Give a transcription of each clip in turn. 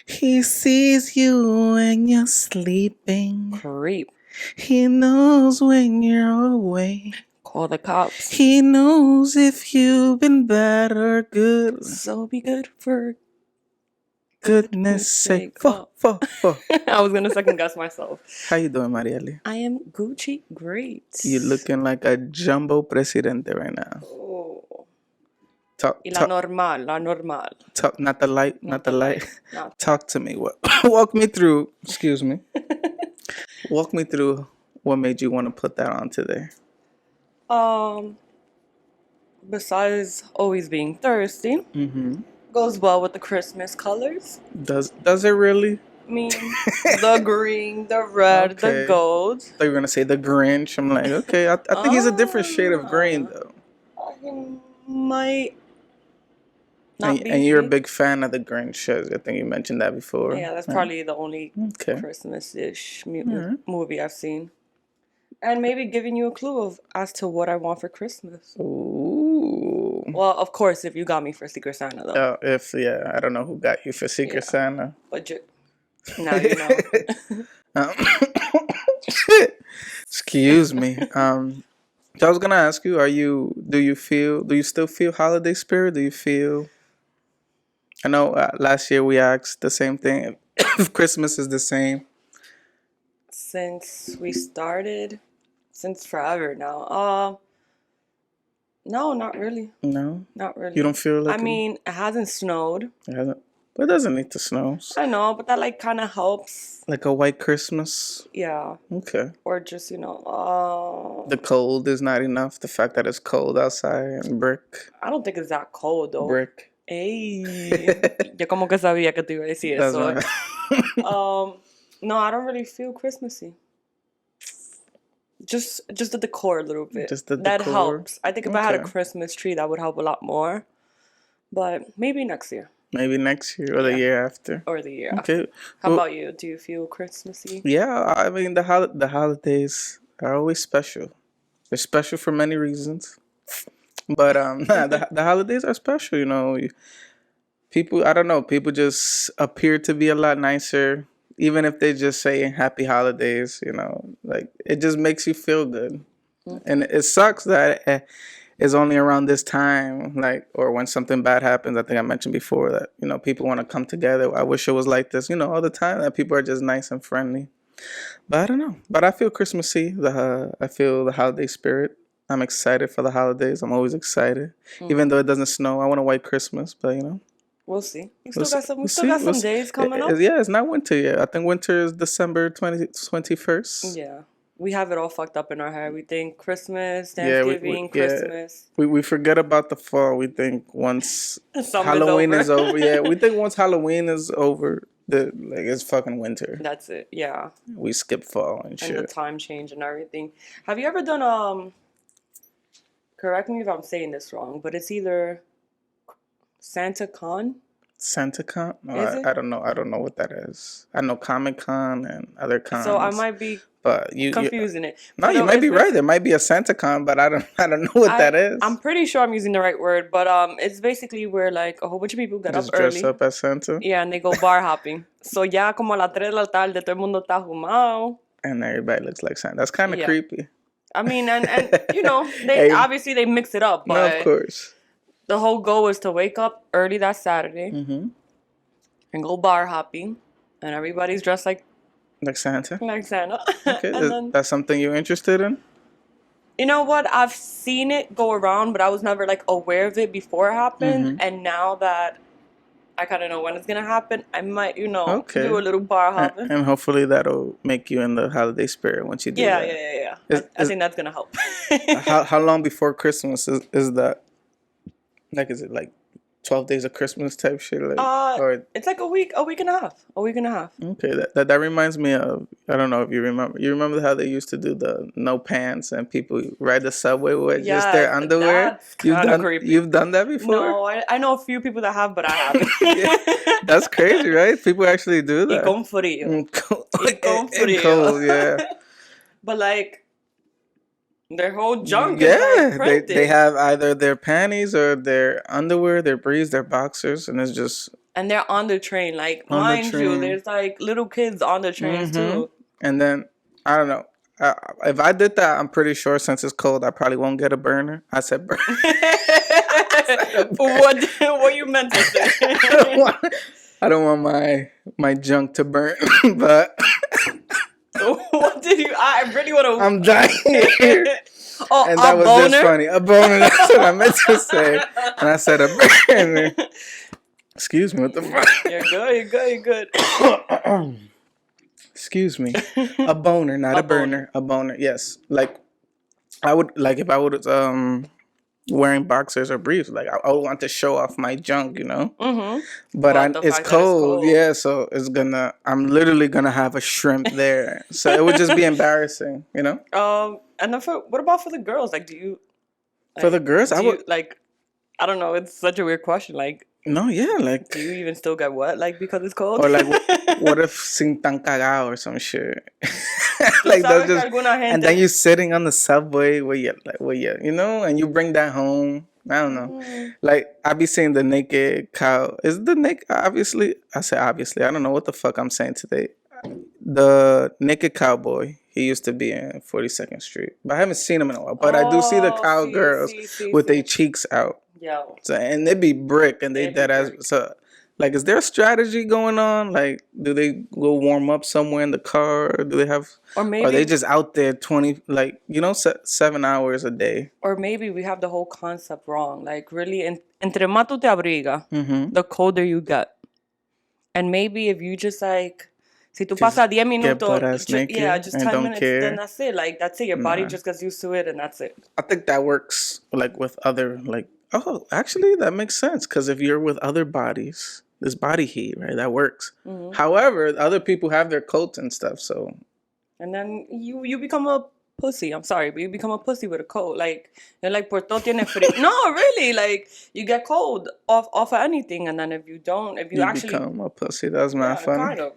He sees you when you're sleeping. Creep. He knows when you're away. Call the cops. He knows if you've been bad or good. So be good for Goodness sake. Oh. Fuck. I was gonna second guess myself. How you doing, Marieli? I am Gucci great. You looking like a jumbo presidente right now. Oh. Talk, La normal. talk, not the light. Not. Talk to me. Walk me through. Excuse me. Walk me through what made you want to put that on today. Besides always being thirsty, goes well with the Christmas colors. Does it really? I mean, the green, the red, the gold. I thought you were gonna say the Grinch. I'm like, okay, I think he's a different shade of green though. I might not be. And you're a big fan of the Grinch. I think you mentioned that before. Yeah, that's probably the only Christmas-ish movie I've seen. And maybe giving you a clue as to what I want for Christmas. Ooh. Well, of course, if you got me for Secret Santa, though. I don't know who got you for Secret Santa. But now you know. Excuse me. So I was gonna ask you, do you still feel holiday spirit? Do you feel? I know last year we asked the same thing. If Christmas is the same. Since we started, since forever now. No, not really. No, not really. You don't feel like? I mean, it hasn't snowed. It hasn't. But it doesn't need to snow. I know, but that like kind of helps. Like a white Christmas. Yeah. Okay. Or just the cold is not enough. The fact that it's cold outside and brick. I don't think it's that cold though. Brick. Ey. Yo como que sabía que te iba a decir eso. Right. No, I don't really feel Christmassy. Just the decor a little bit. Just the decor. That helps. I think if I had a Christmas tree, that would help a lot more. But maybe next year. Maybe next year or the year after. Or the year after. How about you? Do you feel Christmassy? Yeah, I mean the holidays are always special. They're special for many reasons. But the holidays are special, you know. People, I don't know, people just appear to be a lot nicer. Even if they just say happy holidays, you know, like it just makes you feel good. And it sucks that it's only around this time, like, or when something bad happens. I think I mentioned before that, you know, people want to come together. I wish it was like this, you know, all the time, that people are just nice and friendly. But I don't know. But I feel Christmassy. I feel the holiday spirit. I'm excited for the holidays. I'm always excited. Even though it doesn't snow, I want a white Christmas, but you know. We'll see. We still got some days coming up. Yeah, it's not winter yet. I think winter is December 21st. Yeah. We have it all fucked up in our head. We think Christmas, Thanksgiving, Christmas. We forget about the fall. We think once Halloween is over. We think once Halloween is over, it's fucking winter. That's it. Yeah. We skip fall and shit. And the time change and everything. Have you ever done correct me if I'm saying this wrong, but it's either SantaCon? SantaCon? No, I don't know. I don't know what that is. I know Comic-Con and other cons. So I might be confusing it. No, you might be right. There might be a SantaCon, but I don't know what that is. I'm pretty sure I'm using the right word, but it's basically where like a whole bunch of people get up early. Dress up as Santa? Yeah, and they go bar hopping. So ya como a las 3 de la tarde, todo el mundo está fumado. And everybody looks like Santa. That's kind of creepy. I mean, and you know, they obviously they mix it up, but no, of course. The whole goal is to wake up early that Saturday and go bar hopping, and everybody's dressed like Santa. Like Santa. Okay, that's something you're interested in? You know what? I've seen it go around, but I was never like aware of it before it happened. And now that I kind of know when it's gonna happen, I might, do a little bar hopping. And hopefully that'll make you in the holiday spirit once you do that. Yeah. I think that's gonna help. How long before Christmas is that? Like, is it like 12 days of Christmas type shit? Or it's like a week and a half. Okay, that reminds me of, I don't know if you remember. You remember how they used to do the no pants and people ride the subway with just their underwear? You've done that before? No, I know a few people that have, but I haven't. That's crazy, right? People actually do that. Y con frío. Cold, yeah. But like, their whole junk is printed. They have either their panties or their underwear, their briefs, their boxers, and it's just And they're on the train. Like, on the mind train. you, there's like little kids on the trains too. And then, I don't know. If I did that, I'm pretty sure since it's cold, I probably won't get a burner. I said burner. What you meant to say? I don't want my junk to burn, but... What did you... I really want to... I'm dying here. Oh, and that was boner? just funny. A boner, that's what I meant to say. And I said a burner. Excuse me, what the fuck? You're good. Excuse me. A boner, not a burner. A boner, yes. Like, I would, like, if I would, wearing boxers or briefs, like, I would want to show off my junk, you know? But it's cold, yeah, so I'm literally gonna have a shrimp there. So it would just be embarrassing, you know? And then what about for the girls? Like, do you... Like, for the girls, I would... like, I don't know, it's such a weird question, like... No, yeah, like... Do you even still get wet, like, because it's cold? Or, like, what if sin tan cagado or some shit? Like, they'll just... And then you're sitting on the subway where you know, and you bring that home. I don't know. Like, I be seeing the naked cow. Is the naked... Obviously... I say obviously. I don't know what the fuck I'm saying today. The naked cowboy. He used to be in 42nd Street. But I haven't seen him in a while. But I do see the cowgirls with their cheeks out. Yeah. So, and they be brick and they dead as... So, like, is there a strategy going on? Like, do they go warm up somewhere in the car? Or do they have... Or maybe... Are they just out there 20... Like, you know, 7 hours a day? Or maybe we have the whole concept wrong. Like, really, entre más tú te abrigas, the colder you get. And maybe if you just, like... Si tú pasas 10 minutos... just 10 minutes, then that's it. Like, that's it. Your body just gets used to it and that's it. I think that works, like, with other, like... Oh, actually, that makes sense. Because if you're with other bodies... This body heat, right? That works. However, other people have their coats and stuff, so... And then you become a pussy. I'm sorry, but you become a pussy with a coat. Like, you're like, por todo tiene frío. No, really. Like, you get cold off of anything. And then if you actually... become a pussy. That was my fun. Kind of.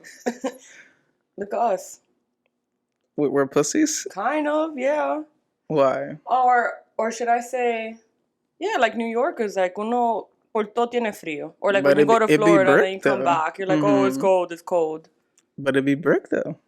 Look at us. We're pussies? Kind of, yeah. Why? Or should I say... Yeah, like New Yorkers, like, uno... Por todo tiene frío. Or like when you go to Florida and then you come back, you're like, oh, it's cold. But it'd be brick though.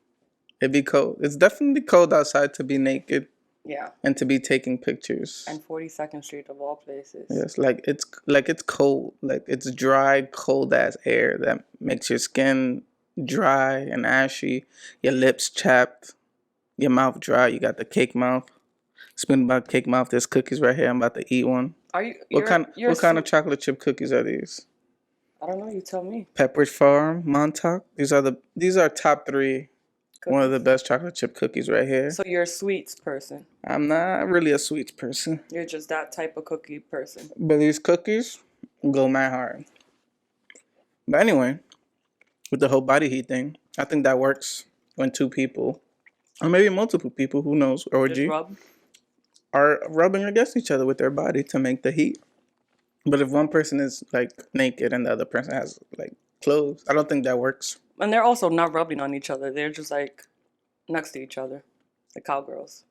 It'd be cold. It's definitely cold outside to be naked. Yeah. And to be taking pictures. And 42nd Street of all places. Yes, it's cold. Like it's dry, cold ass air that makes your skin dry and ashy. Your lips chapped. Your mouth dry. You got the cake mouth. Speaking about cake mouth, there's cookies right here. I'm about to eat one. What kind of chocolate chip cookies are these? I don't know. You tell me. Pepperidge Farm, Montauk. These are top 3. Cookies. One of the best chocolate chip cookies right here. So you're a sweets person. I'm not really a sweets person. You're just that type of cookie person. But these cookies go mad hard. But anyway, with the whole body heat thing, I think that works when 2 people, or maybe multiple people, who knows, orgy, are rubbing against each other with their body to make the heat. But if one person is like naked and the other person has like clothes, I don't think that works. And they're also not rubbing on each other. They're just like next to each other, the cowgirls.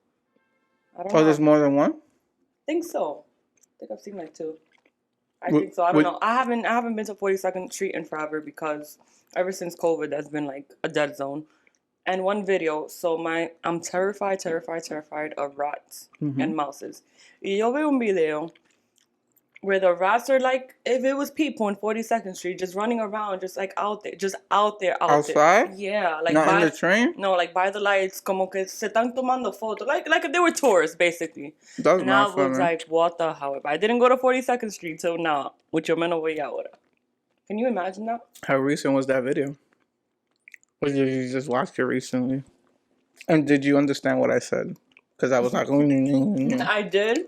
I don't know. There's more than one? I think so. I think I've seen like 2. I think so. I don't know. I haven't been to 42nd Street in forever because ever since COVID, that's been like a dead zone. And one video, so I'm terrified of rats and mouses. Y yo veo un video where the rats are like, if it was people in 42nd Street, just running around, just like out there. Outside? Yeah. Like not in the train? No, like by the lights, como que se están tomando fotos. Like if they were tourists, basically. That's and I was like, what the hell? I didn't go to 42nd Street till now. Mucho menos voy ahora. Can you imagine that? How recent was that video? Or did you just watch it recently? And did you understand what I said? Because I was like... I did.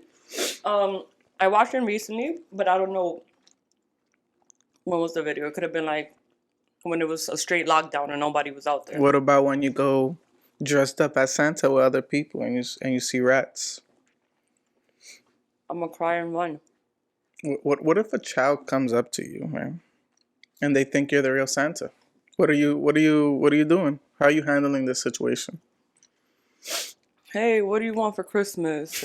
I watched it recently, but I don't know when was the video. It could have been like when it was a straight lockdown and nobody was out there. What about when you go dressed up as Santa with other people and you see rats? I'm gonna cry and run. What if a child comes up to you, man, and they think you're the real Santa? What are you doing? How are you handling this situation? Hey, what do you want for Christmas?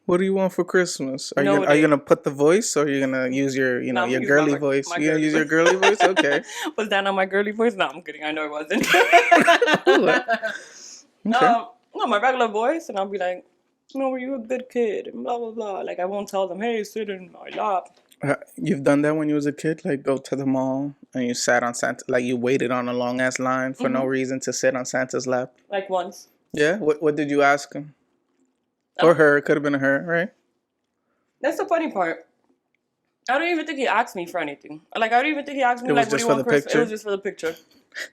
What do you want for Christmas? Are you gonna put the voice, or are you gonna use your your girly voice? You gonna use your girly voice? Okay. Was that not my girly voice? No, I'm kidding. I know it wasn't. Okay. No, my regular voice, and I'll be like, were you a good kid? And blah blah blah. Like I won't tell them, hey, sit in my lap. You've done that when you was a kid, like go to the mall and you sat on Santa, like you waited on a long ass line for no reason to sit on Santa's lap. Like once. Yeah. What did you ask him? Or her? It could have been a her, right? That's the funny part. I don't even think he asked me for anything. Like I don't even think he asked me like, what do you want for Christmas? It was just for the picture.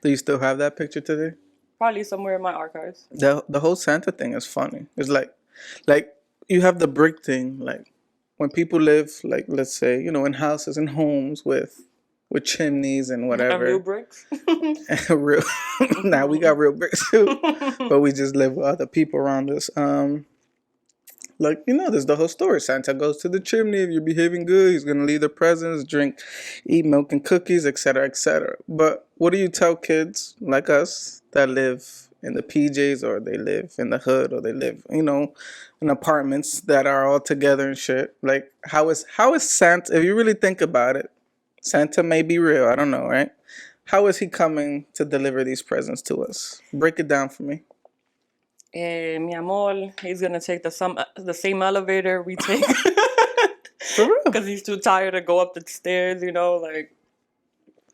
Do you still have that picture today? Probably somewhere in my archives. The whole Santa thing is funny. It's like you have the brick thing, like when people live, like let's say, in houses and homes with chimneys and whatever. And real bricks. Real. Now we got real bricks too, but we just live with other people around us. Like, there's the whole story. Santa goes to the chimney. If you're behaving good, he's going to leave the presents, eat milk and cookies, etc., etc. But what do you tell kids like us that live in the PJs, or they live in the hood, or they live, in apartments that are all together and shit? Like, how is Santa, if you really think about it, Santa may be real. I don't know, right? How is he coming to deliver these presents to us? Break it down for me. Mi amor, he's gonna take the same elevator we take. For real? Because he's too tired to go up the stairs, like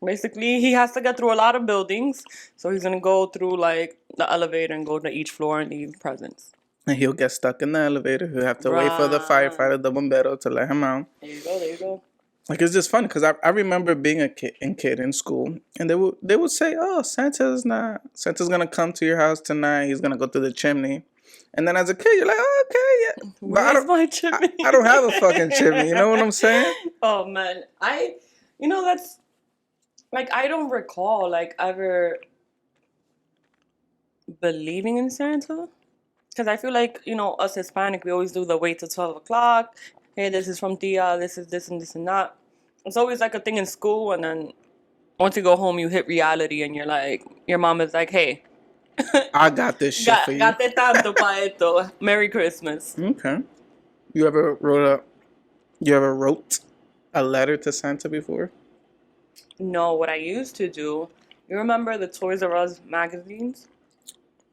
basically he has to get through a lot of buildings. So he's gonna go through like the elevator and go to each floor and leave presents. And he'll get stuck in the elevator. He'll have to wait for the firefighter, the bombero, to let him out. There you go. Like, it's just funny because I remember being a kid in school, and they would say, "Oh, Santa's gonna come to your house tonight. He's gonna go through the chimney." And then as a kid, you're like, "Oh, okay, yeah." Where's my chimney? I don't have a fucking chimney. You know what I'm saying? Oh man, that's like I don't recall like ever believing in Santa, because I feel like us Hispanic, we always do the wait till 12:00. Hey, this is from Tia, this is this and this and that. It's always like a thing in school, and then once you go home, you hit reality, and you're like, your mom is like, hey, I got this shit for you. Gate tanto pa esto. Merry Christmas. Okay. You ever wrote a letter to Santa before? No, what I used to do, you remember the Toys R Us magazines?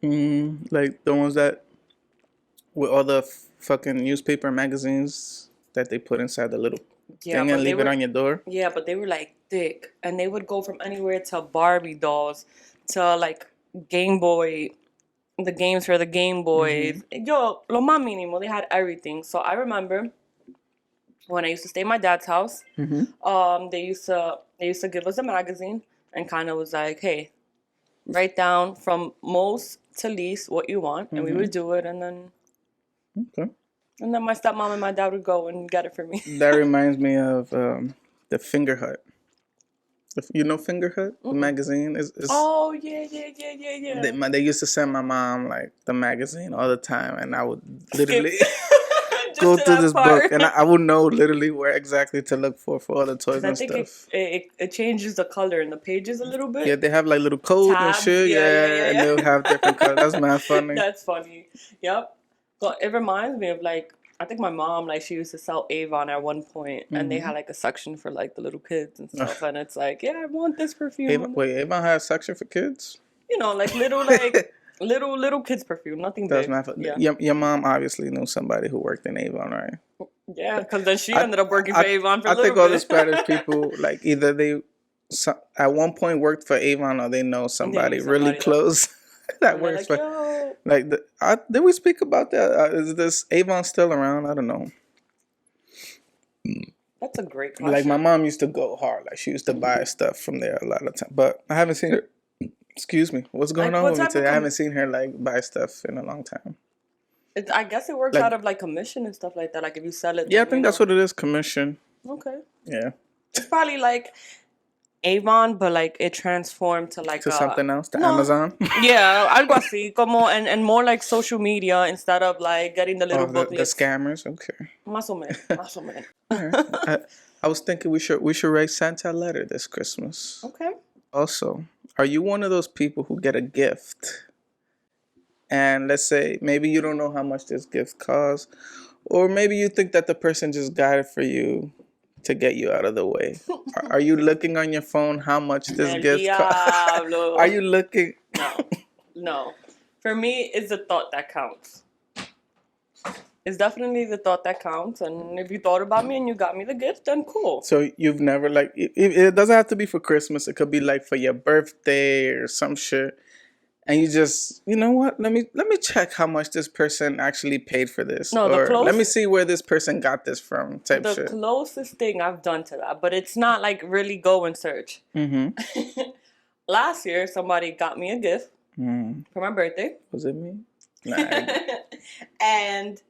Like the ones that, with all the fucking newspaper magazines that they put inside the little thing and leave it on your door. Yeah, but they were like thick, and they would go from anywhere to Barbie dolls to like Game Boy, the games for the Game Boys. Yo, lo más mínimo, they had everything. So I remember when I used to stay at my dad's house, they used to give us a magazine and kind of was like, hey, write down from most to least what you want, and we would do it, and then. Okay. And then my stepmom and my dad would go and get it for me. That reminds me of the Finger Hut. You know Finger Hut? The magazine? Oh, yeah. They used to send my mom like the magazine all the time, and I would literally go through this book, and I would know literally where exactly to look for all the toys and stuff. It changes the color in the pages a little bit. Yeah, they have like little codes and shit. Yeah, and they'll have different colors. That's mad funny. That's funny. Yep. But it reminds me of like, I think my mom, like, she used to sell Avon at one point, and they had like a section for like the little kids and stuff, and it's like, yeah, I want this perfume. Avon had a section for kids? Like little little kids perfume, nothing big. Your mom obviously knew somebody who worked in Avon, right? Yeah, because then she ended up working for Avon for a little bit. I think all the Spanish people, like, either they at one point worked for Avon, or they know somebody really close that works for. Yo. Like, did we speak about that? Is this Avon still around? I don't know. That's a great question. Like, my mom used to go hard. Like, she used to buy stuff from there a lot of time. But I haven't seen her. Excuse me. What's going on with me today? I haven't seen her, like, buy stuff in a long time. I guess it works out of, like, commission and stuff like that. Like, if you sell it. Yeah, I think that's what it is, commission. Okay. Yeah. It's probably, like, Avon, but like it transformed to like something else, Amazon. Yeah, algo así, como and more like social media instead of like getting the little booklets. The scammers, okay. Más o menos. Right. I was thinking we should write Santa a letter this Christmas. Okay. Also, are you one of those people who get a gift, and let's say maybe you don't know how much this gift costs, Or maybe you think that the person just got it for you to get you out of the way. Are you looking on your phone how much this gift costs? Are you looking? No. For me, it's the thought that counts. It's definitely the thought that counts. And if you thought about me and you got me the gift, then cool. So you've never like it doesn't have to be for Christmas. It could be like for your birthday or some shit. And you just, you know what? Let me check how much this person actually paid for this. No, or let me see where this person got this from. Type the shit. The closest thing I've done to that, but it's not like really go and search. Mm-hmm. Last year, somebody got me a gift for my birthday. Was it me? Nah. And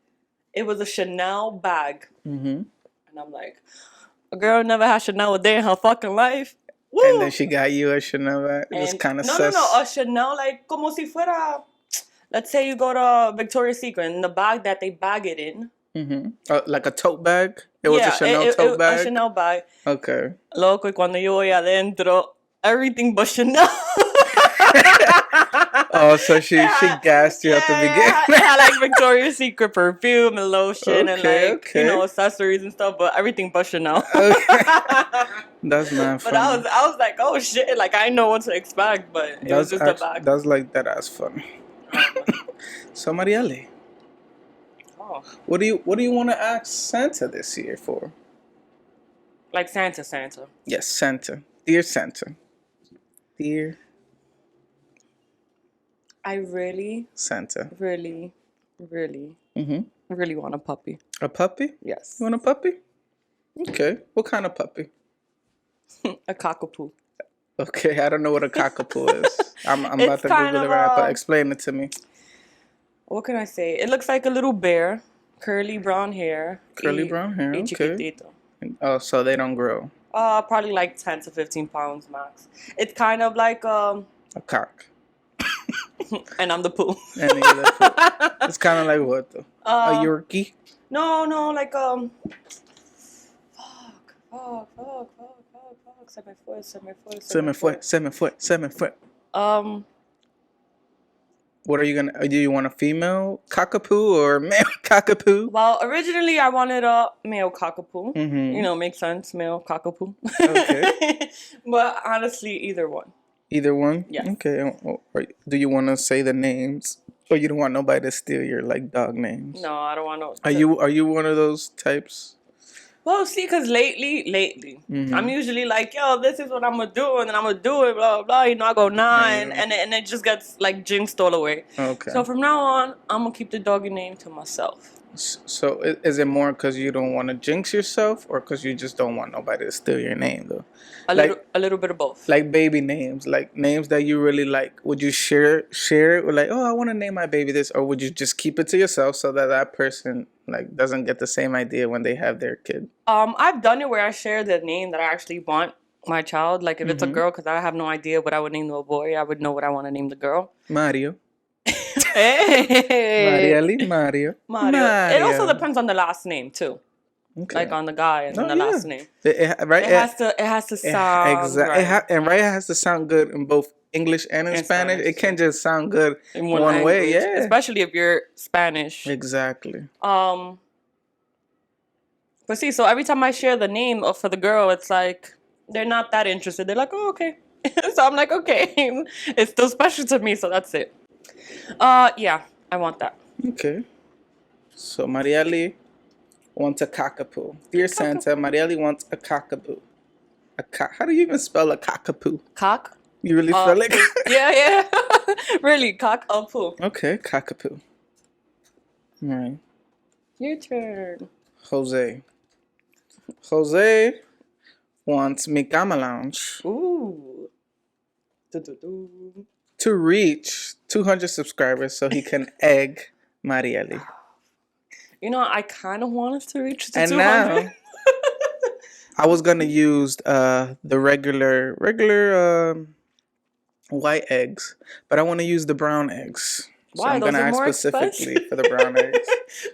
it was a Chanel bag. Mm-hmm. And I'm like, a girl never had Chanel a day in her fucking life. Woo! And then she got you a Chanel bag. It was kind of sus. No, a Chanel, like, como si fuera, let's say you go to Victoria's Secret, and the bag that they bag it in. Mm-hmm. Like a tote bag? It was a Chanel tote bag? A Chanel bag. Okay. Loco, y cuando yo voy adentro, everything but Chanel. Oh, so she gassed you at the beginning. It had like Victoria's Secret perfume and lotion and like you know accessories and stuff, but everything but Chanel. That's not funny. But I was like, oh shit, like I know what to expect, but it was just a bag. That's like that ass funny. So Marielle, what do you want to ask Santa this year for? Like Santa. Yes, Santa. Dear Santa. Dear I really Santa. Really want a puppy. A puppy? Yes. You want a puppy? Okay. What kind of puppy? A cockapoo. Okay, I don't know what a cockapoo is. I'm about to Google it right now, but explain it to me. What can I say? It looks like a little bear. Curly brown hair. Okay. Chiquitito. Oh, so they don't grow. Probably like 10 to 15 pounds max. It's kind of like a cock. And I'm the poo. And you're the poo. It's kind of like what though? A Yorkie? No, like fuck. Seven foot. What are you gonna? Do you want a female cockapoo or male cockapoo? Well, originally I wanted a male cockapoo. Mm-hmm. You know, makes sense, male cockapoo. Okay. But honestly, either one. Either one? Yes. Okay. Do you want to say the names, or you don't want nobody to steal your like dog names? No, I don't want no. Are you one of those types? Well, see, because lately, mm-hmm. I'm usually like, yo, this is what I'm going to do, and then I'm going to do it, blah, blah, you know, I go 9, and it just gets, like, jinxed all the way. Okay. So from now on, I'm going to keep the doggy name to myself. So is it more because you don't want to jinx yourself, or because you just don't want nobody to steal your name, though? A little bit of both. Like baby names, like names that you really like. Would you share it with like, oh, I want to name my baby this, or would you just keep it to yourself so that person like doesn't get the same idea when they have their kid? I've done it where I share the name that I actually want my child. Like if it's a girl, because I have no idea what I would name the boy, I would know what I want to name the girl. Mario. Hey. Mario. It also depends on the last name too. Okay. Like on the guy and the last name. It has to sound right. It has to sound good in both English and in Spanish. It can't just sound good in one way. Yeah. Especially if you're Spanish. Exactly. But see, so every time I share the name for the girl, it's like they're not that interested. They're like, oh, okay. So I'm like, okay. It's still special to me, so that's it. Yeah, I want that. Okay. So Marielle wants a cockapoo. Dear Santa, Marielle wants a cockapoo. How do you even spell a cockapoo? Cock? You really spell it? Yeah. Really, cockapoo. Okay, cockapoo. All right. Your turn. Jose wants micamalounge. Ooh. To reach 200 subscribers so he can egg Marielle. You know, I kind of want us to reach the 200. Now, I was going to use the regular white eggs, but I want to use the brown eggs. So why? I'm going to ask specifically for the brown eggs.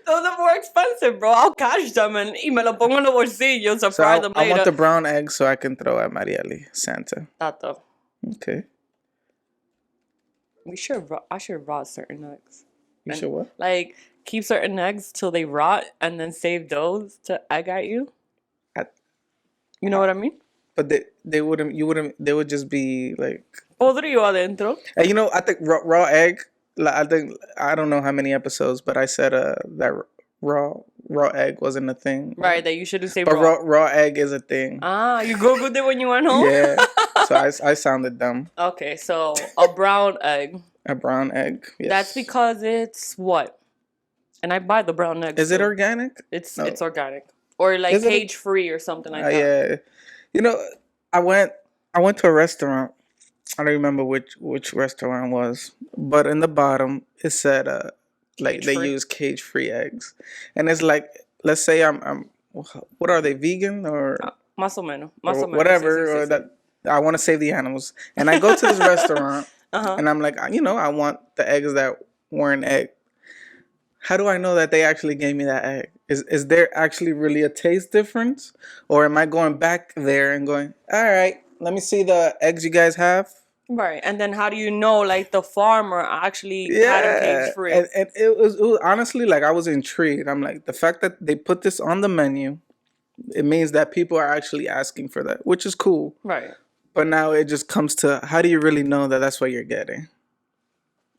Those are more expensive, bro. I'll cash them and me lo pongo en los bolsillos to fry them later. I want the brown eggs so I can throw at Marielle, Santa. Tato. Okay. I should raw certain eggs. You should what? Like, keep certain eggs till they rot and then save those to egg at you. You know what I mean? But they wouldn't. You wouldn't. They would just be like. Podrido adentro. And I think raw egg. Like, I don't know how many episodes, but I said that raw egg wasn't a thing. Right, that you shouldn't say but raw. raw egg is a thing. You googled it when you went home. Yeah. So I sounded dumb. Okay, so a brown egg. A brown egg. Yes. That's because it's what? And I buy the brown eggs. Is it organic? It's organic. Or like cage free or something like that. Yeah. I went to a restaurant. I don't remember which restaurant it was, but in the bottom it said like they use cage free eggs, and it's like, let's say I'm what are they, vegan or más o menos, whatever, or that I want to save the animals, and I go to this restaurant and I'm like, I want the eggs that weren't egg. How do I know that they actually gave me that egg? Is there actually really a taste difference? Or am I going back there and going, all right, let me see the eggs you guys have? Right. And then how do you know, like, the farmer actually had them cage-free? And it was honestly, like, I was intrigued. I'm like, the fact that they put this on the menu, it means that people are actually asking for that, which is cool. Right. But now it just comes to, how do you really know that that's what you're getting?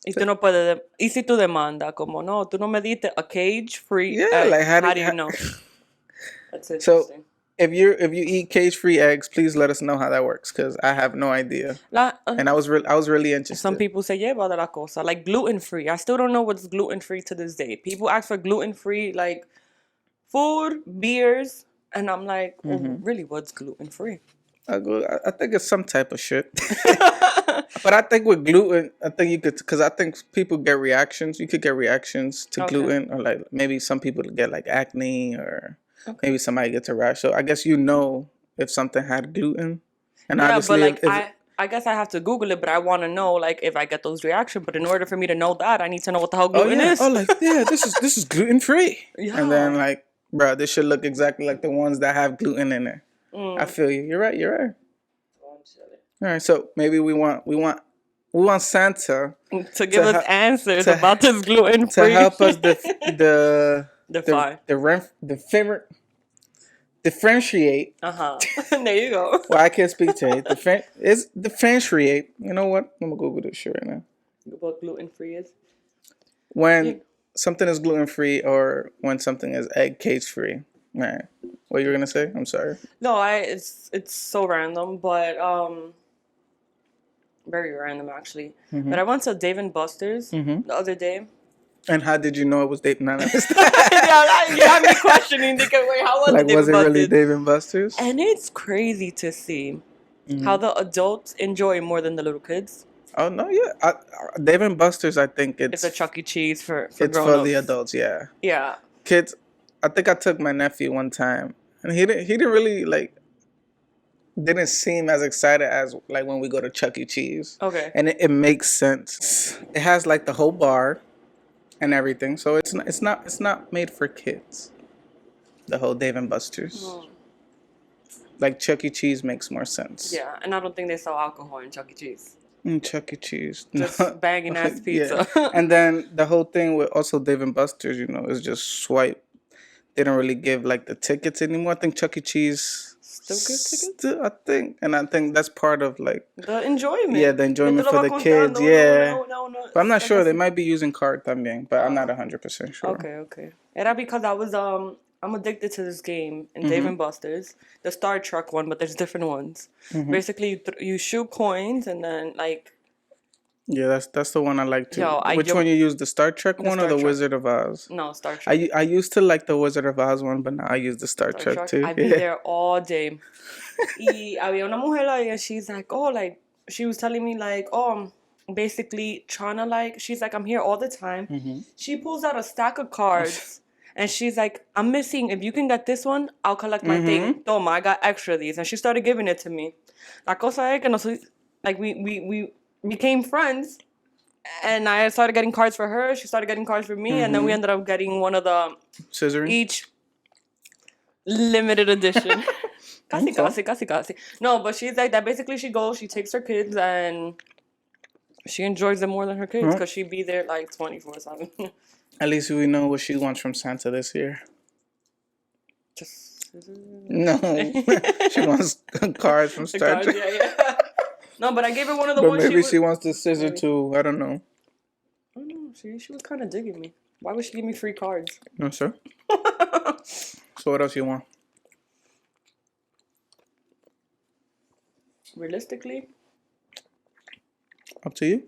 Y tú no puedes, y si tú demanda, como no, tú no me diste a cage-free egg. Like how do you know? That's interesting. So if you eat cage-free eggs, please let us know how that works, because I have no idea. And I was really interested. Some people say lleva de la cosa, like gluten-free. I still don't know what's gluten-free to this day. People ask for gluten-free, like food, beers, and I'm like, well, really, what's gluten-free? I think it's some type of shit. But I think with gluten, I think you could, because I think people get reactions. You could get reactions to gluten, or like maybe some people get like acne, or maybe somebody gets a rash. So I guess if something had gluten. And obviously, but like I guess I have to Google it, but I want to know like if I get those reactions. But in order for me to know that, I need to know what the hell gluten is. This is gluten free. Yeah. And then like, bro, this should look exactly like the ones that have gluten in it. I feel you. You're right. All right, so maybe we want Santa to give us answers about this gluten free, to help us differentiate. There you go. Well, I can't speak to it. Differentiate. You know what? I'm gonna Google this shit right now. What gluten free is? When something is gluten free, or when something is egg cage free. Right. What you were gonna say? I'm sorry. No, it's so random, but very random actually. But I went to Dave & Buster's the other day. And how did you know it was Dave? You have me questioning. Wait, how was it? Was it really Dave & Buster's? And it's crazy to see how the adults enjoy more than the little kids. Oh no, yeah. Dave & Buster's, I think it's a Chuck E. Cheese for it's grown-ups. For the adults. Yeah. Yeah. Kids. I think I took my nephew one time, and he didn't really didn't seem as excited as like when we go to Chuck E. Cheese. Okay. And it makes sense. It has like the whole bar and everything, so it's not made for kids. The whole Dave & Buster's. Like Chuck E. Cheese makes more sense. Yeah, and I don't think they sell alcohol in Chuck E. Cheese. Chuck E. Cheese. Just banging ass pizza. Yeah. And then the whole thing with also Dave & Buster's, is just swipe. They don't really give like the tickets anymore. I think Chuck E. Cheese still give tickets. I think that's part of like the enjoyment. Yeah, the enjoyment for the kids. Yeah. No. But I'm not sure. They might be using card también, but I'm not 100% sure. Okay. Era because I was I'm addicted to this game in Dave & Buster's, the Star Trek one, but there's different ones. Basically, you shoot coins and then like. Yeah, that's the one I like too. Which one you use, the Star Trek one or the Wizard of Oz? No, Star Trek. I used to like the Wizard of Oz one, but now I use the Star Trek too. I've been there all day. Y había una mujer like, and she's like, she was telling me like, basically trying to like, she's like, I'm here all the time. She pulls out a stack of cards. And she's like, I'm missing. If you can get this one, I'll collect my thing. Toma, I got extra of these. And she started giving it to me. La cosa es que we became friends. And I started getting cards for her. She started getting cards for me. And then we ended up getting one of the... Scissoring? Each limited edition. Casi. No, but she's like that. Basically, she goes, she takes her kids and... She enjoys it more than her kids because she be there like 24/7. At least we know what she wants from Santa this year. Just no, she wants cards from Star Trek. Yeah. No, but I gave her one of the but ones. Maybe she wants the scissor too. I don't know. I don't know. She was kind of digging me. Why would she give me free cards? No, sir. So what else you want? Realistically, up to you.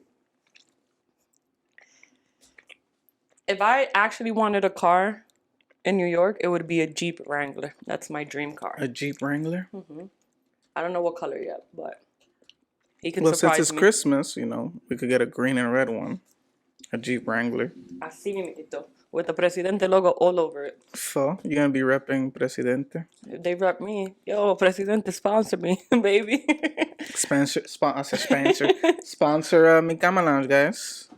If I actually wanted a car in New York, it would be a Jeep Wrangler. That's my dream car. A Jeep Wrangler? Mm-hmm. I don't know what color yet, but he can surprise me. Well, since it's Christmas, we could get a green and red one. A Jeep Wrangler. Así mismo. With the Presidente logo all over it. So, you gonna be repping Presidente? They rep me. Yo, Presidente, sponsor me, baby. Sponsor micamalounge, guys.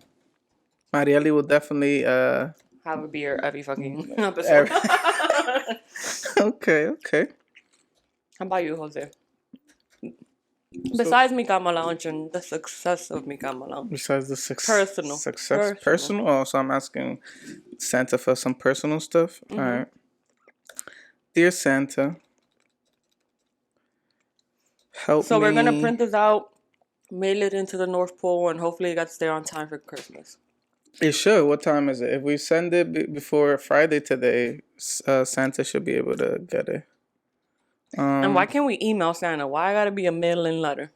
Marieli will definitely have a beer every fucking episode. Okay. How about you, Jose? Besides micamalounge and the success of micamalounge. Besides the success. Personal? Oh, so I'm asking Santa for some personal stuff? Mm-hmm. All right. Dear Santa, help me. So we're going to print this out, mail it into the North Pole, and hopefully it got to stay on time for Christmas. It should. What time is it? If we send it before Friday today, Santa should be able to get it. And why can't we email Santa? Why gotta be a mail-in letter?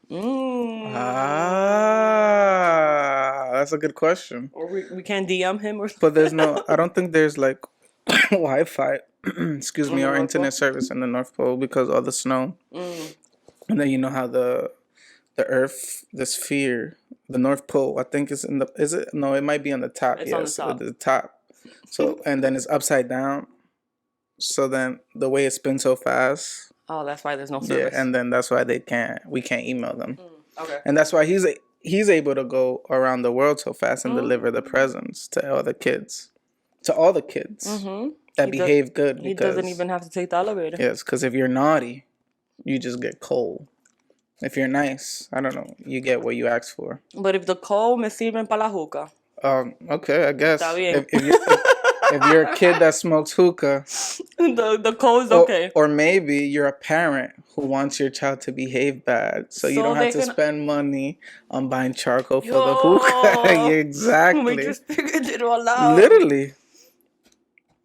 That's a good question. Or we can't DM him or something. But there's I don't think there's like Wi-Fi, or internet service in the North Pole because of the snow. And then how the Earth, the sphere, the North Pole, I think is it might be on the top. It's on the top. So, and then it's upside down. So then the way it spins so fast. Oh, that's why there's no service. Yeah, and then that's why we can't email them. Okay. And that's why he's able to go around the world so fast and deliver the presents to all the kids. That behave good. He doesn't even have to take the elevator. Yes, because if you're naughty, you just get coal. If you're nice, I don't know, you get what you ask for. But if the coal me sirven para la hookah. Okay, I guess. If you're a kid that smokes hookah, the coal is okay. Or maybe you're a parent who wants your child to behave bad, so you don't have to spend money on buying charcoal for the hookah. Exactly. We just figured it all out. Literally.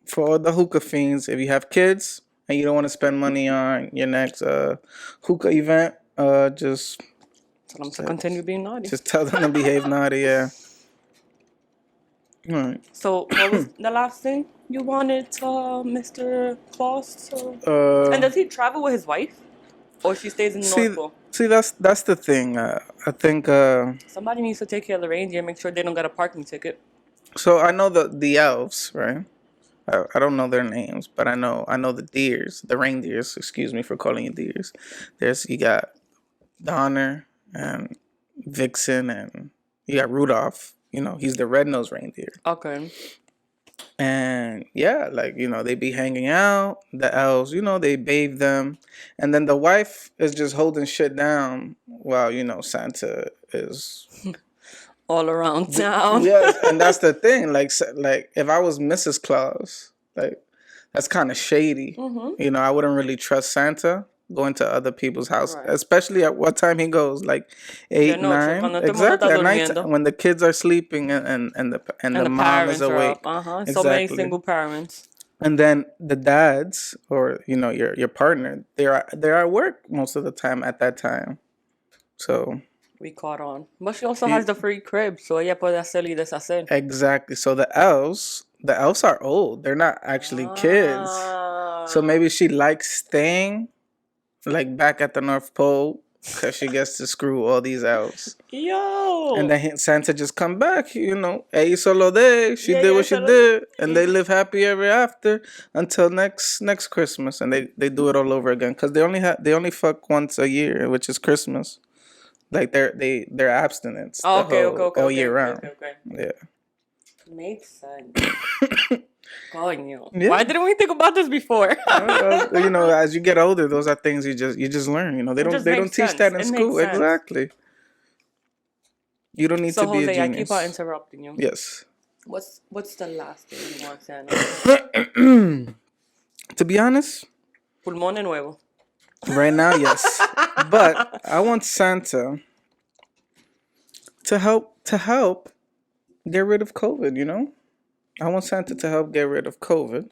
For all the hookah fiends, if you have kids and you don't want to spend money on your next hookah event, just tell them to continue being naughty. Just tell them to behave naughty, yeah. All right. So, what was the last thing you wanted, Mr. Claus? And does he travel with his wife? Or she stays in the North Pole? See, that's the thing. I think... somebody needs to take care of the reindeer, make sure they don't get a parking ticket. So, I know the elves, right? I don't know their names, but I know the reindeers, excuse me for calling you deers. You got Donner and Vixen, and you got Rudolph. He's the red-nosed reindeer. Okay. And yeah, they be hanging out. The elves, they bathe them. And then the wife is just holding shit down while, Santa is... all around town. Yes, and that's the thing. Like if I was Mrs. Claus, that's kind of shady. Mm-hmm. I wouldn't really trust Santa going to other people's house, right. Especially at what time he goes, 8, 9. Exactly, at night when the kids are sleeping and the mom is awake. Exactly. So many single parents. And then the dads or your partner, they're at work most of the time at that time. So we caught on. But she also has the free crib, so ella puede hacer y deshacer. Exactly. So the elves are old. They're not actually kids. So maybe she likes staying back at the North Pole because she gets to screw all these elves. Yo! And then Santa just come back, ella hizo lo de, she did what she did, and they live happy ever after until next Christmas, and they do it all over again because they only fuck once a year, which is Christmas. They're abstinence all year round. Okay. Yeah. Makes sense. Coño. Yeah. Why didn't we think about this before? As you get older, those are things you just learn. They don't teach that in school. Exactly. You don't need to be Jose, a genius. I keep on interrupting you. Yes. What's the last thing you want Santa? To be honest, pulmón de nuevo. Right now, yes. But I want Santa to help get rid of COVID, you know? I want Santa to help get rid of COVID.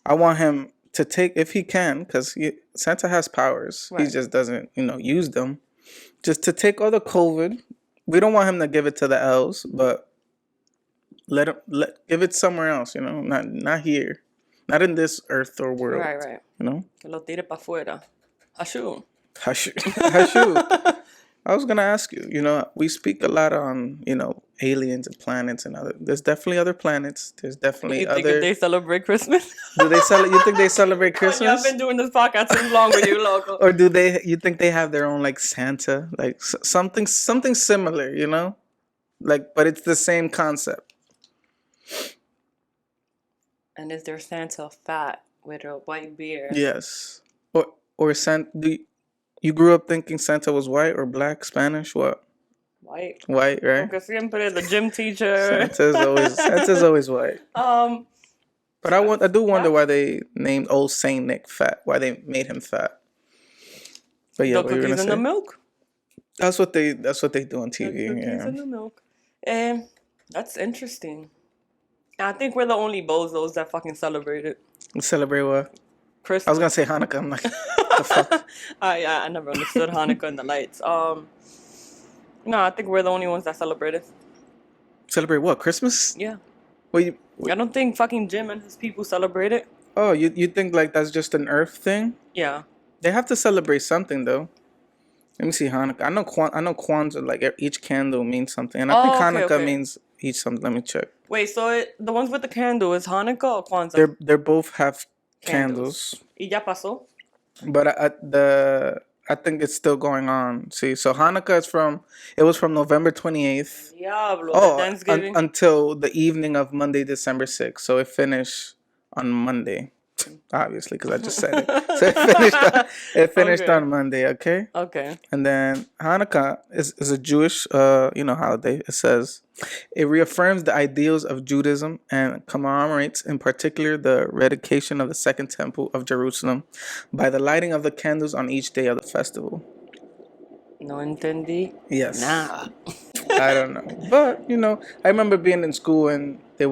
I want him to take, if he can, because Santa has powers. Right. He just doesn't, use them. Just to take all the COVID. We don't want him to give it to the elves, but give it somewhere else, not here. Not in this earth or world. Right. Que lo tire pa' fuera. Hashu. I was going to ask you, we speak a lot on, aliens and planets and there's definitely other planets. There's definitely you think they celebrate Christmas? You think they celebrate Christmas? Yeah, I've been doing this podcast too long with you, loco. Or you think they have their own, like, Santa? Like, something similar, Like, but it's the same concept. And is their Santa fat with a white beard? Yes. Or Santa... You grew up thinking Santa was white or black, Spanish, what? White, right? Porque siempre the gym teacher. Santa's always white. But I do wonder why they named old Saint Nick fat. Why they made him fat. But yeah, the cookies and the milk. That's what they do on TV. The cookies and the milk. That's interesting. I think we're the only bozos that fucking celebrate it. Celebrate what? Christmas. I was gonna say Hanukkah. I'm like, the fuck? I never understood Hanukkah and the lights. No, I think we're the only ones that celebrate it. Celebrate what? Christmas? Yeah. I don't think fucking Jim and his people celebrate it. Oh, you think like that's just an Earth thing? Yeah. They have to celebrate something though. Let me see Hanukkah. I know Kwanzaa. Like each candle means something, and I think Hanukkah means each something. Let me check. Wait, so the ones with the candle is Hanukkah or Kwanzaa? They both have candles. Y ya pasó. But I think it's still going on. See, so Hanukkah was from November 28th. Diablo, Thanksgiving. Until the evening of Monday, December 6th. So it finished on Monday, obviously, because I just said it. So it finished on Monday, okay? Okay. And then Hanukkah is a Jewish, holiday. It says it reaffirms the ideals of Judaism and commemorates, in particular, the dedication of the Second Temple of Jerusalem by the lighting of the candles on each day of the festival. No entendí. Yes. Nah. I don't know, but I remember being in school and you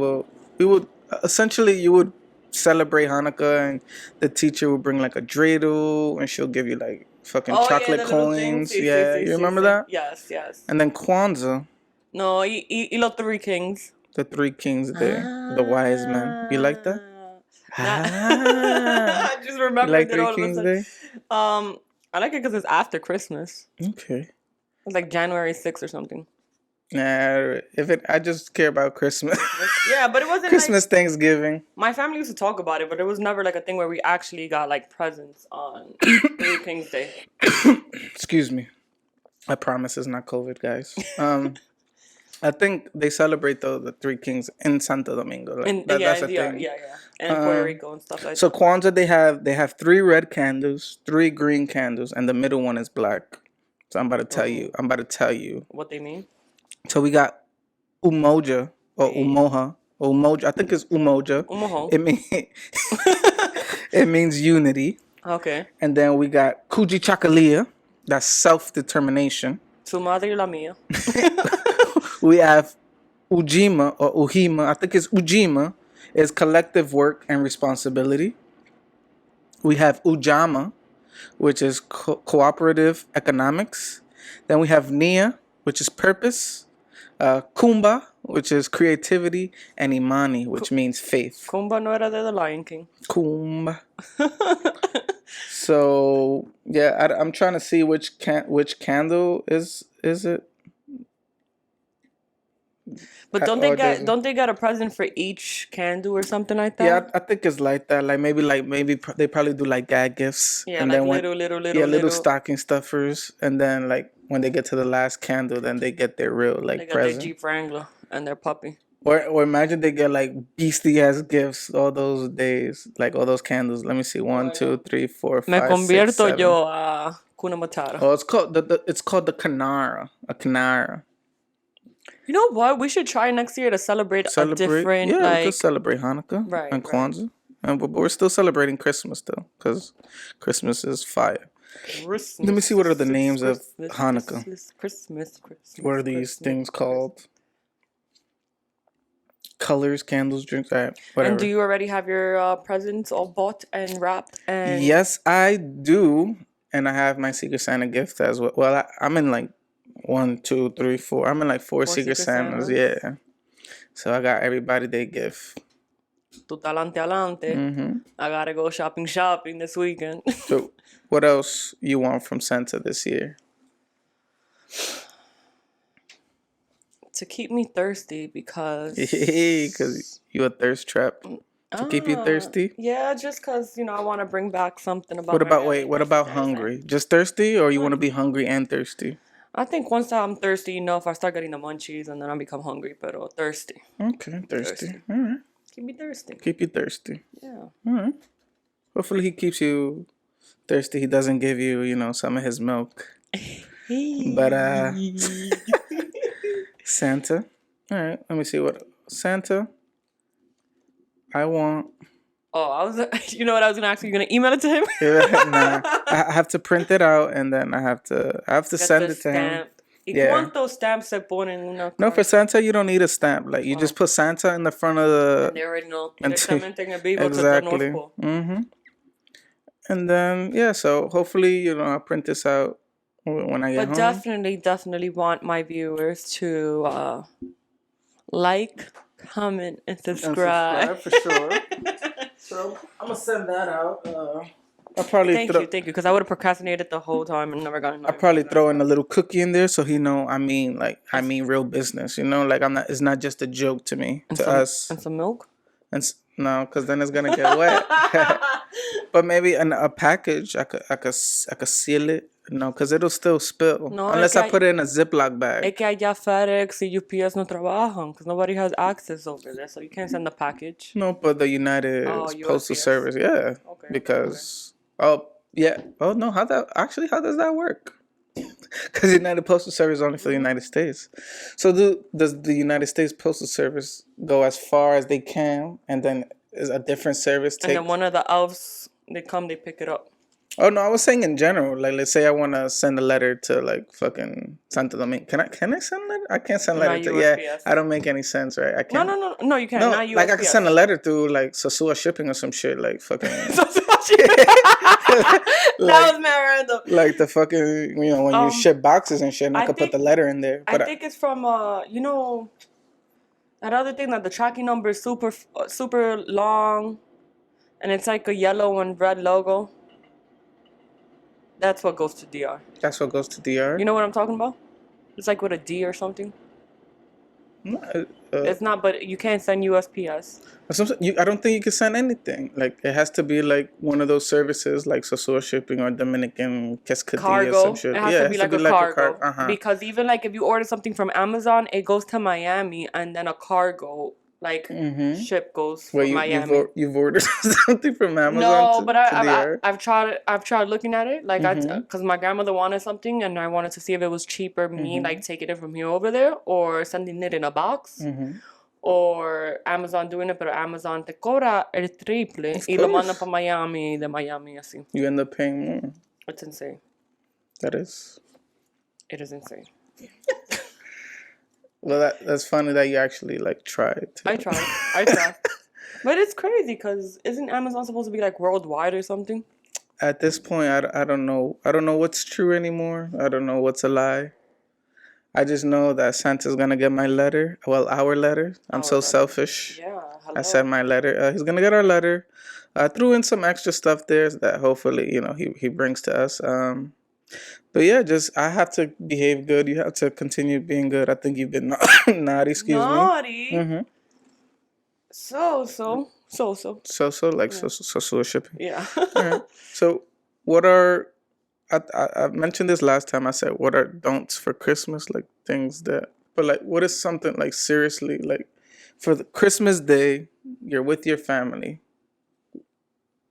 would celebrate Hanukkah and the teacher would bring like a dreidel and she'll give you like fucking chocolate coins. You remember that? Yes. And then Kwanzaa. No, y los three kings. The three kings there, the wise men. You like that? I just remembered like it all Three of a Kings sudden. Day? I like it because it's after Christmas. Okay. It's like January 6th or something. Nah, I just care about Christmas. Yeah, but it wasn't Christmas, Thanksgiving. My family used to talk about it, but it was never like a thing where we actually got like presents on Three Kings Day. Excuse me. I promise it's not COVID, guys. I think they celebrate the Three Kings in Santo Domingo. That's a thing. Yeah. And in Puerto Rico and stuff like so that. So Kwanzaa, they have 3 red candles, 3 green candles, and the middle one is black. So I'm about to tell you. What they mean? So we got Umoja or Umoja. Umoja. I think it's Umoja. Umojo. It means unity. Okay. And then we got Kuji Chakalia. That's self-determination. Su madre la mía. We have Ujima or Uhima. I think it's Ujima. Is collective work and responsibility. We have Ujama, which is cooperative economics. Then we have Nia, which is purpose. Kumba, which is creativity. And Imani, which means faith. Kumba no era de The Lion King. Kumba. So, yeah, I'm trying to see which candle is it? But don't they get a present for each candle or something like that? Yeah, I think it's like that. Like maybe they probably do like gag gifts. Yeah, and like then little stocking stuffers. And then like when they get to the last candle, then they get their real like they present. Their Jeep Wrangler and their puppy. Or imagine they get like beastie ass gifts all those days, like all those candles. Let me see, 1, 2, 3, 4, 5, Me convierto 6, 7. yo a Kuna Matata. Oh, it's called the Canara, a Canara. You know what? We should try next year to celebrate a different, yeah, like... we could celebrate Hanukkah and Kwanzaa. But we're still celebrating Christmas, though, because Christmas is fire. Christmas. Let me see what are the names of Hanukkah. Christmas. What are these things called? Colors, candles, drinks, whatever. And do you already have your presents all bought and wrapped? And yes, I do. And I have my Secret Santa gift as well. Well, I'm in like 1, 2, 3, 4. I'm in like four Secret Santas. Yeah. So I got everybody their gift. Tu talante alante. I gotta go shopping this weekend. So, what else you want from Santa this year? To keep me thirsty because you a thirst trap. To keep you thirsty? Yeah, just because, I want to bring back something about what about hungry? Just thirsty, or you want to be hungry and thirsty? I think once I'm thirsty, if I start getting the munchies and then I become hungry, but thirsty. Okay, thirsty. All right. Keep me thirsty. Keep you thirsty. Yeah. All right. Hopefully he keeps you thirsty. He doesn't give you, some of his milk. But, Santa. All right, let me see what Santa. I want. Oh, you know what I was gonna ask you? You're gonna email it to him? Nah, I have to print it out and then I have to send it to him. Yeah. ¿Cuántos stamps se ponen en una card? No, for Santa you don't need a stamp. Like you just put Santa in the front of the. And they already know directamente en el vivo. Exactly. And then so hopefully I'll print this out when I get home. But definitely want my viewers to like, comment, and subscribe. For sure. So I'm gonna send that out. I'll probably thank you, because I would have procrastinated the whole time and never gotten. I'll probably throw in a little cookie in there so he know I mean real business. Like I'm not. It's not just a joke to me. And to us. And some milk. No, because then it's gonna get wet. But maybe a package. I could seal it. No, because it'll still spill. No, unless I put it in a Ziploc bag. Es que allá FedEx y UPS no trabajan because nobody has access over there, so you can't send the package. No, but the United Postal Service, yeah. Okay. Because no, how does that work? Because the United Postal Service is only for the United States. So does the United States Postal Service go as far as they can, and then is a different service take? And then one of the elves, they pick it up. Oh no, I was saying in general. Like, let's say I want to send a letter to like fucking Santo Domingo. Can I send a letter? I can't send a letter to. USPS. Yeah, I don't make any sense, right? I can't. No, you can't. No, not USPS. Like I can send a letter through like Sosua Shipping or some shit, like fucking. That was mad random. Like the fucking when you ship boxes and shit, and I could put the letter in there. But I think it's from that other thing that the tracking number is super long, and it's like a yellow and red logo. That's what goes to DR. That's what goes to DR? You know what I'm talking about? It's like with a D or something. It's not, but you can't send USPS. I don't think you can send anything. Like, it has to be like one of those services like Sosua Shipping or Dominican Quesadilla or some shit. It has to be like a cargo. Because even like if you order something from Amazon, it goes to Miami and then a cargo ship goes from Miami. You've ordered something from Amazon? No, I've tried looking at it because my grandmother wanted something and I wanted to see if it was cheaper me taking it from here over there or sending it in a box or Amazon doing it, but Amazon te cobra el triple y lo manda para Miami, de Miami así. You end up paying more. It's insane. It is insane. Well, that's funny that you actually tried. I tried. But it's crazy because isn't Amazon supposed to be like worldwide or something? At this point, I don't know. I don't know what's true anymore. I don't know what's a lie. I just know that Santa's gonna get my letter. Well, our letter. I'm so selfish. Yeah. Hello. I said my letter. He's gonna get our letter. I threw in some extra stuff there that hopefully he brings to us. But yeah, I have to behave good. You have to continue being good. I think you've been naughty. Excuse me. Naughty. Mm-hmm. So shipping. Yeah. Right. So, what are I mentioned this last time? I said what are don'ts for Christmas, like things that. But what is something seriously for the Christmas day? You're with your family.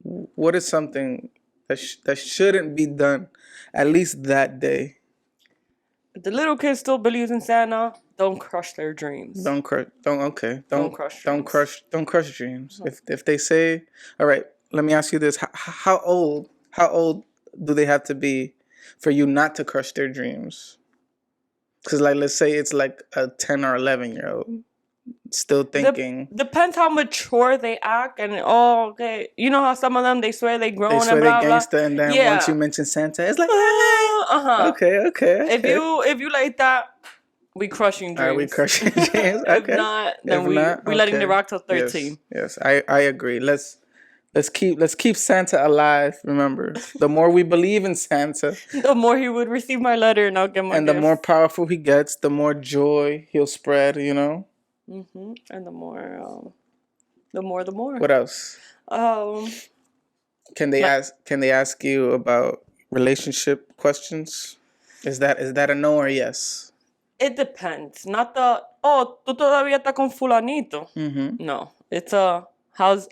What is something that shouldn't be done, at least that day? If the little kid still believes in Santa, don't crush their dreams. Don't crush dreams. No. If they say, all right, let me ask you this: how old do they have to be for you not to crush their dreams? Because like, let's say it's like a 10 or 11-year-old still thinking. Depends how mature they act, and okay, you know how some of them they swear they grown and blah blah. Gangsta, and then once you mention Santa, it's like okay. If you like that, we crushing dreams. We crushing dreams. Okay. If not, then we letting it rock till 13. Yes, I agree. Let's keep Santa alive. Remember, the more we believe in Santa, the more he would receive my letter, and I'll get my. And gift. The more powerful he gets, the more joy he'll spread. You know. And the more. What else? Can they ask you about relationship questions? Is that a no or yes? It depends. Not the tú todavía estás con fulanito. No, it's how's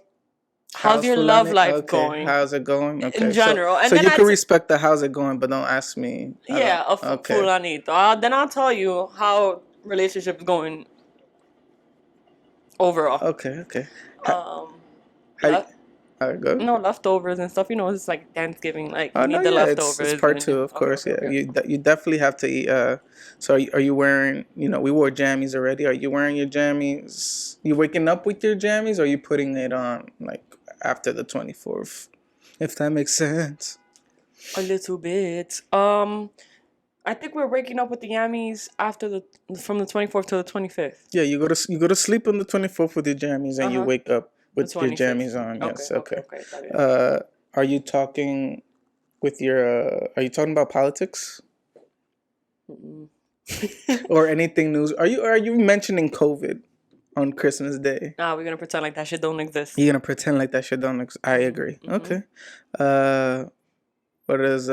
your love life going? How's it going? Okay. In general, so you can respect the how's it going, but don't ask me. Fulanito. Then I'll tell you how relationship is going. Overall. Okay. Go. No, leftovers and stuff. You know, it's like Thanksgiving. Like, you need the leftovers. It's part 2, of course. Yeah. You definitely have to eat. So are you wearing, we wore jammies already. Are you wearing your jammies? You waking up with your jammies, or are you putting it on, like, after the 24th? If that makes sense. A little bit. I think we're waking up with the yammies from the 24th to the 25th. Yeah, you go to sleep on the 24th with your jammies, and you wake up with your jammies on. Yes, okay. Are you talking with your? Are you talking about politics? Or anything news? Are you mentioning COVID on Christmas Day? Nah, we're gonna pretend like that shit don't exist. You're gonna pretend like that shit don't exist. I agree. Okay. What is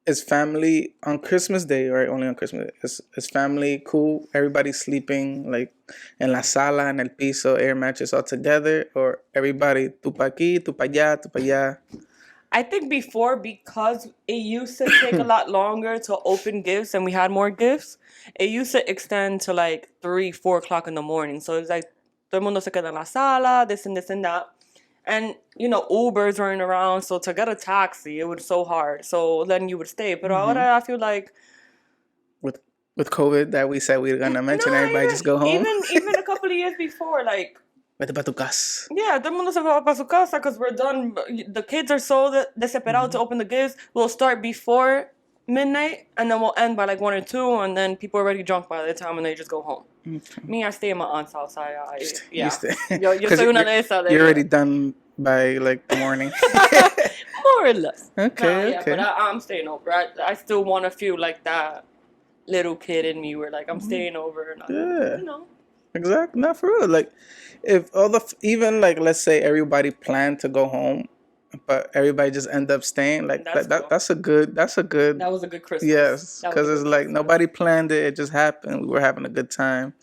Is family on Christmas Day, or only on Christmas Day? Is family cool? Everybody sleeping like en la sala, en el piso, air mattress all together, or everybody tú pa aquí, tú pa allá, tú pa allá? I think before, because it used to take a lot longer to open gifts and we had more gifts, it used to extend to like 3-4 o'clock in the morning. So it's like todo el mundo se queda en la sala, this and that. And, Ubers running around, so to get a taxi, it was so hard. So then you would stay. But ahora I feel like... With COVID that we said we were going to mention, everybody just go home? Even a couple of years before, like... Vete pa tu casa. Yeah, todo el mundo se va pa su casa because we're done. The kids are so desesperados to open the gifts. We'll start before midnight, and then we'll end by like 1 or 2, and then people are already drunk by the time, and they just go home. Okay. Me, I stay at my aunt's house. Yo soy una de esas. You're already done by like the morning. More or less. Okay. But I'm staying over. I still want to feel like that little kid in me where like I'm staying over. And Exactly. Not for real. Like, if even like, let's say everybody planned to go home, but everybody just end up staying, like cool. That's a good. That was a good Christmas. Yes, because it's like nobody planned it; it just happened. We were having a good time,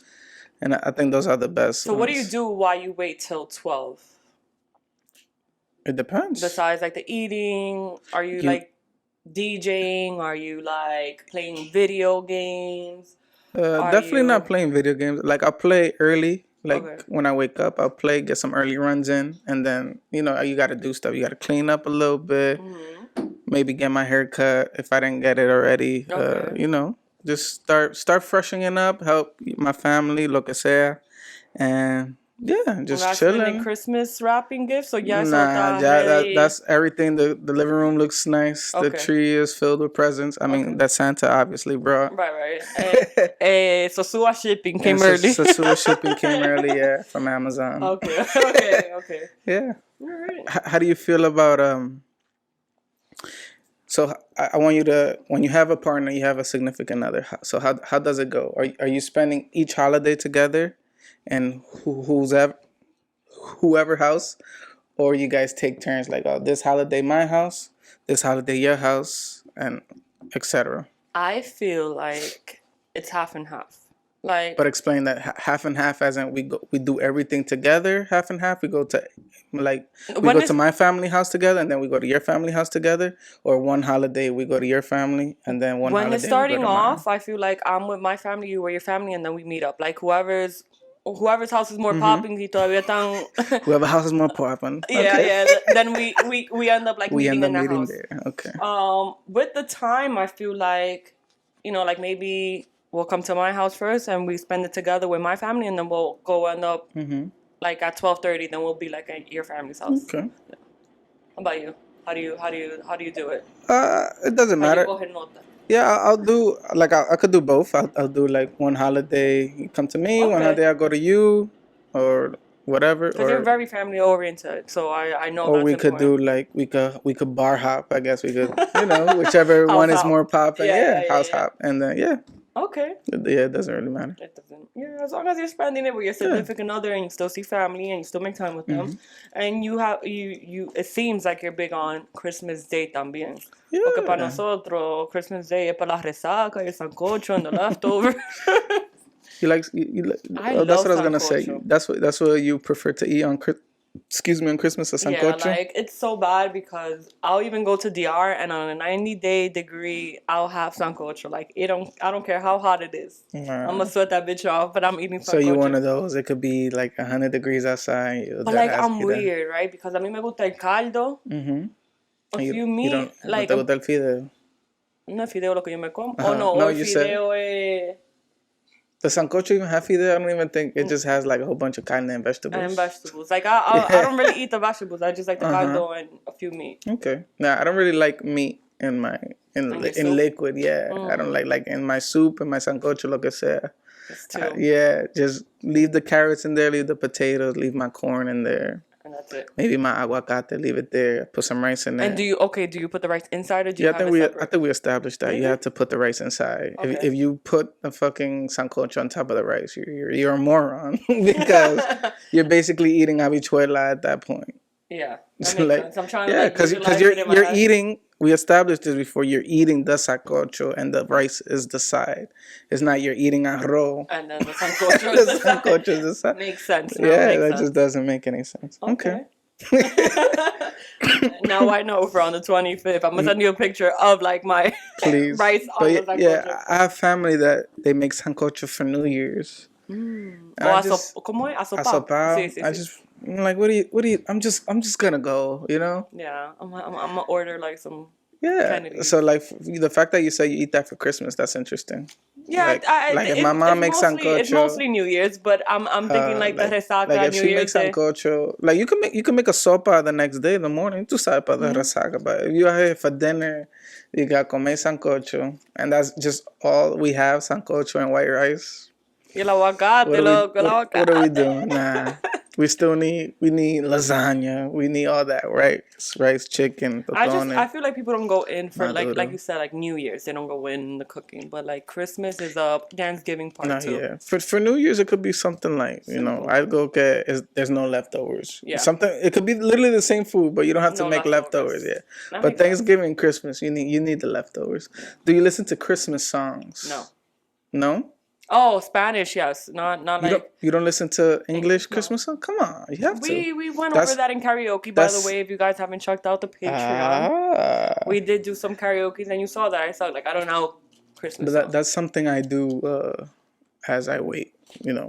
and I think those are the best. So, what do you do while you wait till 12? It depends. Besides, like the eating, are you like DJing? Are you like playing video games? Definitely not playing video games. Like, I'll play early. Like, when I wake up, I'll play, get some early runs in. And then, you got to do stuff. You got to clean up a little bit. Mm-hmm. Maybe get my hair cut if I didn't get it already. Just start freshening up, help my family, lo que sea. And... yeah, just chilling. Christmas wrapping gifts? So that's everything. The living room looks nice. Okay. The tree is filled with presents. I mean, that Santa obviously brought. Right. Sosua shipping came early. Sosua shipping came early, yeah, from Amazon. Okay. Yeah. All right. How do you feel about So I want you to, when you have a partner, you have a significant other. So how does it go? Are you spending each holiday together? And whoever house, or you guys take turns, like, oh, this holiday my house, this holiday your house, and etc. I feel like it's half and half. Like, but explain that half and half, as in we do everything together, half and half. We go to my family house together, and then we go to your family house together, or one holiday we go to your family, and then one when holiday it's starting we go to mine. off, I feel like I'm with my family, you with your family, and then we meet up. Like whoever's house is more popping, whoever house is more popping. Yeah, Okay. yeah. Then we end up like meeting in the house. There. Okay. With the time, I feel like, like maybe we'll come to my house first and we spend it together with my family, and then we'll go end up like at 12:30. Then we'll be like at your family's house. Okay. Yeah. How about you? How do you do it? It doesn't matter. Yeah, I'll do I could do both. I'll do like one holiday you come to me, one holiday I go to you, or whatever. Because you're very family oriented, so I know. Or we could do like we could bar hop. I guess we could whichever one is more popping. Yeah, house hop, and then Okay. Yeah, it doesn't really matter. It doesn't. Yeah, as long as you're spending it with your significant other and you still see family and you still make time with them, and you have you. It seems like you're big on Christmas Day también. Yeah. Porque para nosotros Christmas Day es para la resaca, el sancocho, and the leftover. You like? That's what I was gonna say. That's what you prefer to eat on Christmas or sancocho? Yeah, like it's so bad because I'll even go to DR and on a 90-day degree I'll have sancocho. Like I don't care how hot it is. I'm gonna sweat that bitch off, but I'm eating sancocho. So you're one of those. It could be like 100 degrees outside. But like I'm weird, right? Because a mí me gusta el caldo. If you meet like ¿no te gusta el fideo? No es fideo lo que yo me como. Oh no, el fideo es. Does sancocho even have fideo? I don't even think it just has like a whole bunch of carne and vegetables. And vegetables. Like I don't really eat the vegetables. I just like the caldo and a few meat. Okay. Nah, I don't really like meat in liquid. Yeah, I don't like in my soup and my sancocho lo que sea. Yeah, just leave the carrots in there, leave the potatoes, leave my corn in there. And that's it. Maybe my aguacate, leave it there. Put some rice in there. And do you put the rice inside, or do you have I think we established that. Really? You have to put the rice inside. Okay. If you put a fucking sancocho on top of the rice, you're a moron because you're basically eating habichuela at that point. Yeah, that makes sense. I'm trying to because you're eating. We established this before. You're eating the sancocho and the rice is the side. It's not you're eating arroz and then the sancocho is the side. Makes sense. That just doesn't make any sense. Okay. Now I know for on the 25th. I'm gonna send you a picture of like my rice on the sancocho. Yeah, I have family that they make sancocho for New Year's. ¿Cómo es? Asopao. Sí. I'm like, what do you? I'm just gonna go, Yeah, I'm gonna order like some. Yeah. Kennedy. So like the fact that you say you eat that for Christmas, that's interesting. Yeah, if my mom makes sancocho, it's mostly New Year's, but I'm thinking like the resaca if New she Year's makes sancocho, like you can make a sopa the next day in the morning. Tu sabes para the resaca, but if you're here for dinner, you got comer sancocho, and that's just all we have: sancocho and white rice. Y el aguacate, what are we doing? Nah. We need lasagna. We need all that, rice, chicken, totones. I feel like people don't go in for like you said, like New Year's. They don't go in the cooking, but like Christmas is a Thanksgiving part too. Yeah. For New Year's, it could be something like I'd go get. There's no leftovers. Yeah. Something. It could be literally the same food, but you don't have to make leftovers. Yeah. But Thanksgiving, Christmas, you need the leftovers. Do you listen to Christmas songs? No. No. Oh, Spanish, yes. Not like you don't listen to English Christmas songs? Come on, you have to. We went over that in karaoke, by the way. If you guys haven't checked out the Patreon, we did do some karaoke, and you saw that. I saw like I don't know Christmas. But that's something I do as I wait, to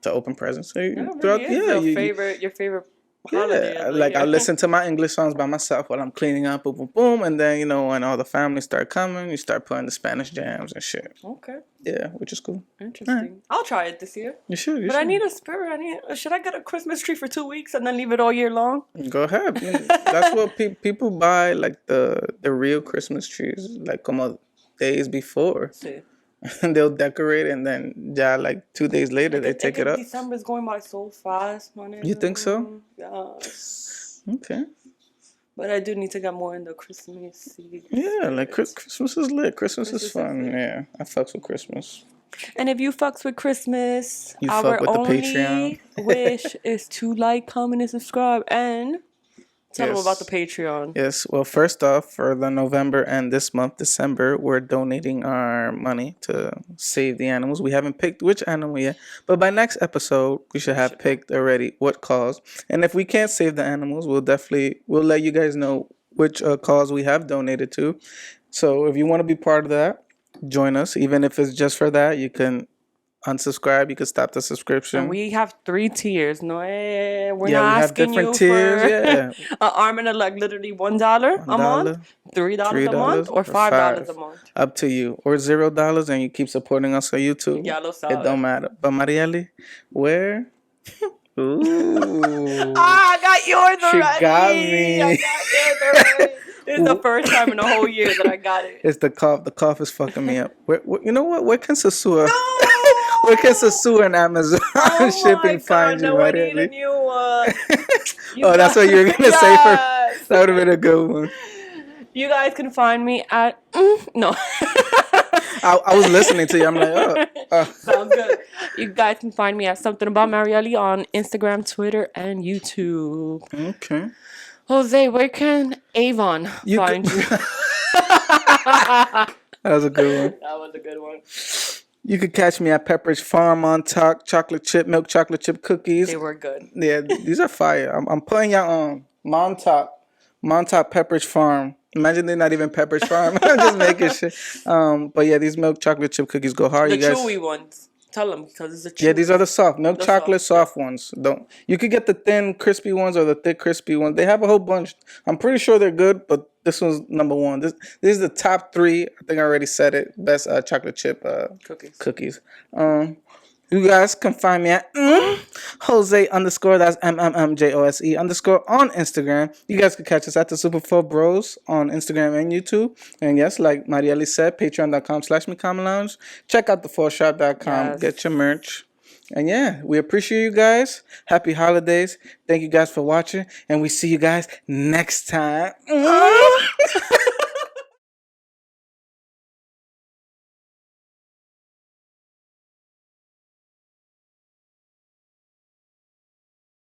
open presents. So your favorite. Yeah, like I listen to my English songs by myself while I'm cleaning up, boom, boom, boom, and then when all the family start coming, you start putting the Spanish jams and shit. Okay. Yeah, which is cool. Interesting. Right. I'll try it this year. You should. I need a spirit. Should I get a Christmas tree for 2 weeks and then leave it all year long? Go ahead. That's what people buy, like the real Christmas trees, like como days before. Sí. And they'll decorate, and then like 2 days later they take it up. December's going by so fast, man. You think so? Yes. Okay. But I do need to get more into Christmas. Yeah, like Christmas is lit. Christmas is fun. Yeah, I fucks with Christmas. And if you fucks with Christmas, our only Patreon. wish is to like, comment, and subscribe, and Tell them about the Patreon. Yes. Well, first off, for the November and this month, December, we're donating our money to save the animals. We haven't picked which animal yet, but by next episode, we should have picked already what cause. And if we can't save the animals, we'll let you guys know which cause we have donated to. So if you want to be part of that, join us. Even if it's just for that, you can unsubscribe. You can stop the subscription. And we have 3 tiers. No, we're not asking you tiers, for an arm and a leg. Literally $1 a month, $3 a month, or $5 a month. Up to you. Or $0, and you keep supporting us on YouTube. Ya lo sabes. It don't matter. But Marieli, where? Ooh. I got yours already. She got me. I got yours already. This is the first time in the whole year that I got it. It's the cough. The cough is fucking me up. You know what? Where can Sasua? No! Where can Sasua and Amazon shipping find you? No, I need a new one. That's what you were gonna say first. That would have been a good one. You guys can find me at no. I was listening to you. I'm like, Sounds good. You guys can find me at Something About Marieli on Instagram, Twitter, and YouTube. Okay. Jose, where can Avon find you? That was a good one. That was a good one. You could catch me at Pepperidge Farm on top, milk chocolate chip cookies. They were good. Yeah, these are fire. I'm putting y'all on Montauk Pepperidge Farm. Imagine they're not even Pepperidge Farm. I'm just making shit. But yeah, these milk chocolate chip cookies go hard. The you guys, chewy ones. Tell them because it's a chewy. Yeah, these are the soft milk chocolate soft ones. You could get the thin crispy ones or the thick crispy ones. They have a whole bunch. I'm pretty sure they're good, but this one's number one. This is the top 3. I think I already said it. Best chocolate chip cookies. You guys can find me at Jose _ that's MMMJOSE _ on Instagram. You guys can catch us at the Super4 Bros on Instagram and YouTube. And yes, like Marieli said, patreon.com/micamalounge. Check out the4shop.com. Yes. Get your merch. And yeah, we appreciate you guys. Happy holidays. Thank you guys for watching. And we see you guys next time.